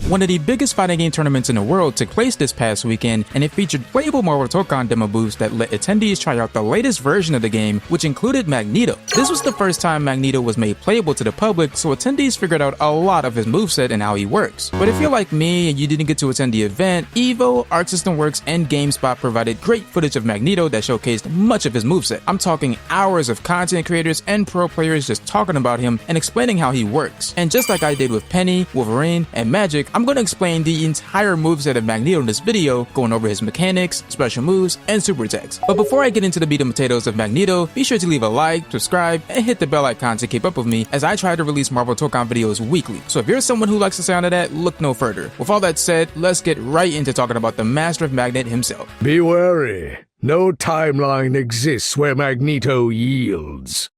One of the biggest fighting game tournaments in the world took place this past weekend, and it featured playable Marvel Tokon demo booths that let attendees try out the latest version of the game, which included Magneto. This was the first time Magneto was made playable to the public, so attendees figured out a lot of his moveset and how he works. But if you're like me and you didn't get to attend the event, Evo, Arc System Works, and GameSpot provided great footage of Magneto that showcased much of his moveset. I'm talking hours of content creators and pro players just talking about him and explaining how he works. And just like I did with Penny, Wolverine, and Magic, I'm going to explain the entire moveset of Magneto in this video, going over his mechanics, special moves, and super attacks. But before I get into the meat and potatoes of Magneto, be sure to leave a like, subscribe, and hit the bell icon to keep up with me as I try to release Marvel Tokon videos weekly. So if you're someone who likes the sound of that, look no further. With all that said, let's get right into talking about the master of Magnet himself. Be wary. No timeline exists where Magneto yields.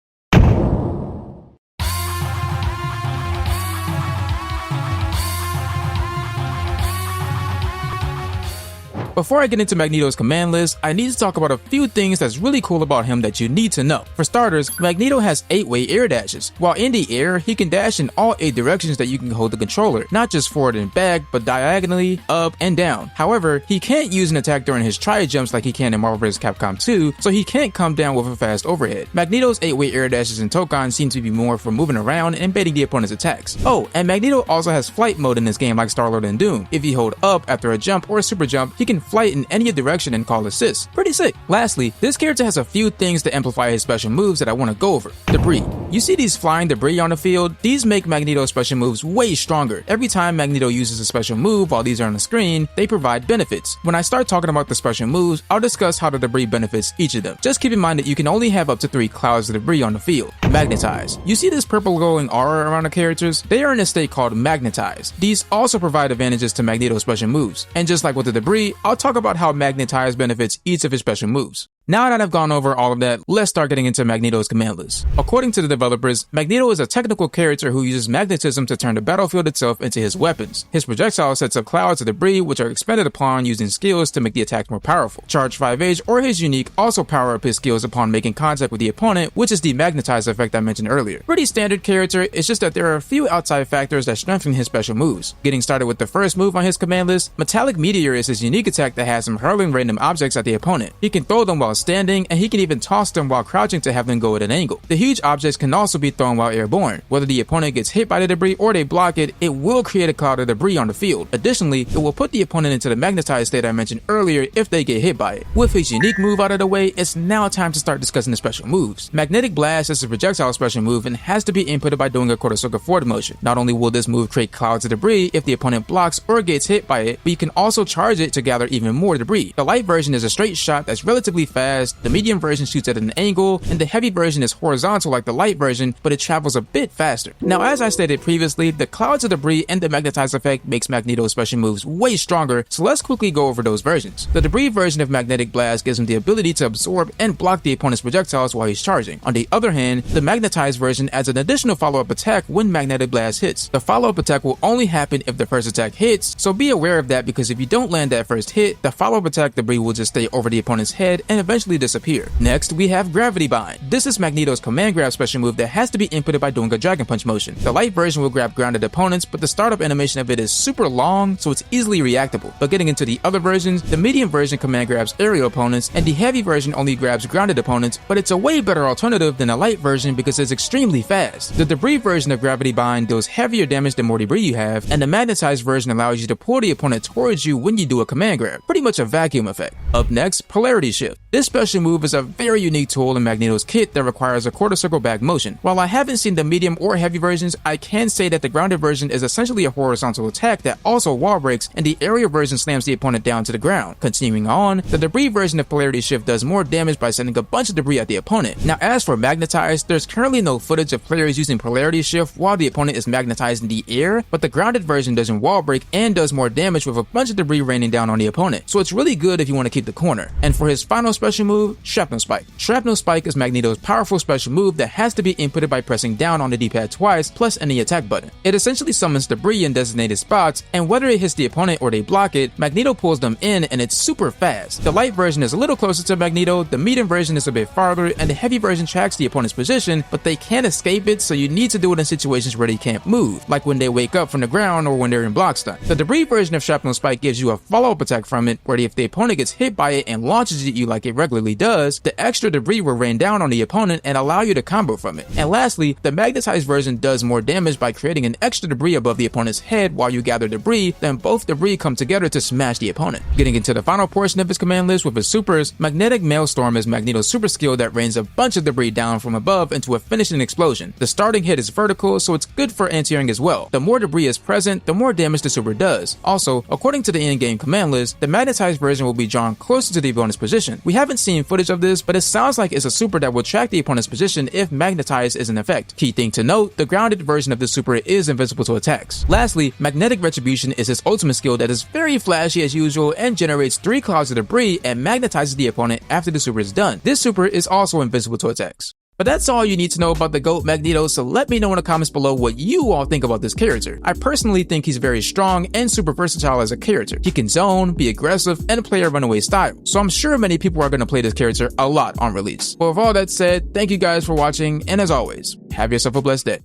Before I get into Magneto's command list, I need to talk about a few things that's really cool about him that you need to know. For starters, Magneto has 8-way air dashes. While in the air, he can dash in all 8 directions that you can hold the controller, not just forward and back, but diagonally, up, and down. However, he can't use an attack during his tri-jumps like he can in Marvel vs. Capcom 2, so he can't come down with a fast overhead. Magneto's 8-way air dashes in Tokon seem to be more for moving around and baiting the opponent's attacks. Oh, and Magneto also has flight mode in this game like Star-Lord and Doom. If you hold up after a jump or a super jump, he can flight in any direction and call assists. Pretty sick. Lastly, this character has a few things to amplify his special moves that I want to go over. Debris. You see these flying debris on the field? These make Magneto's special moves way stronger. Every time Magneto uses a special move while these are on the screen, they provide benefits. When I start talking about the special moves, I'll discuss how the debris benefits each of them. Just keep in mind that you can only have up to 3 clouds of debris on the field. Magnetize. You see this purple glowing aura around the characters? They are in a state called magnetize. These also provide advantages to Magneto's special moves. And just like with the debris, I'll talk about how Magnetize benefits each of his special moves. Now that I've gone over all of that, let's start getting into Magneto's command list. According to the developers, Magneto is a technical character who uses magnetism to turn the battlefield itself into his weapons. His projectile sets up clouds of debris which are expended upon using skills to make the attack more powerful. Charge 5H or his unique also power up his skills upon making contact with the opponent, which is the magnetize effect I mentioned earlier. Pretty standard character, it's just that there are a few outside factors that strengthen his special moves. Getting started with the first move on his command list, Metallic Meteor is his unique attack that has him hurling random objects at the opponent. He can throw them while standing, and he can even toss them while crouching to have them go at an angle. The huge objects can also be thrown while airborne. Whether the opponent gets hit by the debris or they block it, it will create a cloud of debris on the field. Additionally, it will put the opponent into the magnetized state I mentioned earlier if they get hit by it. With his unique move out of the way, it's now time to start discussing the special moves. Magnetic Blast is a projectile special move and has to be inputted by doing a quarter circle forward motion. Not only will this move create clouds of debris if the opponent blocks or gets hit by it, but you can also charge it to gather even more debris. The light version is a straight shot that's relatively fast, the medium version shoots at an angle, and the heavy version is horizontal like the light version, but it travels a bit faster. Now, as I stated previously, the clouds of debris and the magnetize effect makes Magneto's special moves way stronger, so let's quickly go over those versions. The debris version of Magnetic Blast gives him the ability to absorb and block the opponent's projectiles while he's charging. On the other hand, the magnetized version adds an additional follow-up attack when Magnetic Blast hits. The follow-up attack will only happen if the first attack hits, so be aware of that because if you don't land that first hit, the follow-up attack debris will just stay over the opponent's head and eventually disappear. Next, we have Gravity Bind. This is Magneto's command grab special move that has to be inputted by doing a Dragon Punch motion. The light version will grab grounded opponents, but the startup animation of it is super long, so it's easily reactable. But getting into the other versions, the medium version command grabs aerial opponents, and the heavy version only grabs grounded opponents, but it's a way better alternative than the light version because it's extremely fast. The debris version of Gravity Bind deals heavier damage the more debris you have, and the magnetized version allows you to pull the opponent towards you when you do a command grab. Pretty much a vacuum effect. Up next, Polarity Shift. This special move is a very unique tool in Magneto's kit that requires a quarter circle back motion. While I haven't seen the medium or heavy versions, I can say that the grounded version is essentially a horizontal attack that also wall breaks, and the aerial version slams the opponent down to the ground. Continuing on, the debris version of Polarity Shift does more damage by sending a bunch of debris at the opponent. Now, as for magnetized, there's currently no footage of players using Polarity Shift while the opponent is magnetized in the air, but the grounded version doesn't wall break and does more damage with a bunch of debris raining down on the opponent. So it's really good if you want to keep the corner. And for his final special move, Shrapnel Spike. Shrapnel Spike is Magneto's powerful special move that has to be inputted by pressing down on the D-pad twice plus any attack button. It essentially summons debris in designated spots, and whether it hits the opponent or they block it, Magneto pulls them in and it's super fast. The light version is a little closer to Magneto, the medium version is a bit farther, and the heavy version tracks the opponent's position, but they can't escape it, so you need to do it in situations where they can't move, like when they wake up from the ground or when they're in block stun. The debris version of Shrapnel Spike gives you a follow-up attack from it, where if the opponent gets hit by it and launches at you like it regularly does, the extra debris will rain down on the opponent and allow you to combo from it. And lastly, the magnetized version does more damage by creating an extra debris above the opponent's head while you gather debris, then both debris come together to smash the opponent. Getting into the final portion of his command list with his supers, Magnetic Maelstrom is Magneto's super skill that rains a bunch of debris down from above into a finishing explosion. The starting hit is vertical, so it's good for anti-airing as well. The more debris is present, the more damage the super does. Also, according to the in-game command list, the magnetized version will be drawn closer to the opponent's position. We haven't seen footage of this, but it sounds like it's a super that will track the opponent's position if magnetized is in effect. Key thing to note, the grounded version of the super is invincible to attacks. Lastly, Magnetic Retribution is his ultimate skill that is very flashy as usual and generates 3 clouds of debris and magnetizes the opponent after the super is done. This super is also invincible to attacks. But that's all you need to know about the GOAT Magneto, so let me know in the comments below what you all think about this character. I personally think he's very strong and super versatile as a character. He can zone, be aggressive, and play a runaway style, so I'm sure many people are going to play this character a lot on release. But with all that said, thank you guys for watching, and as always, have yourself a blessed day.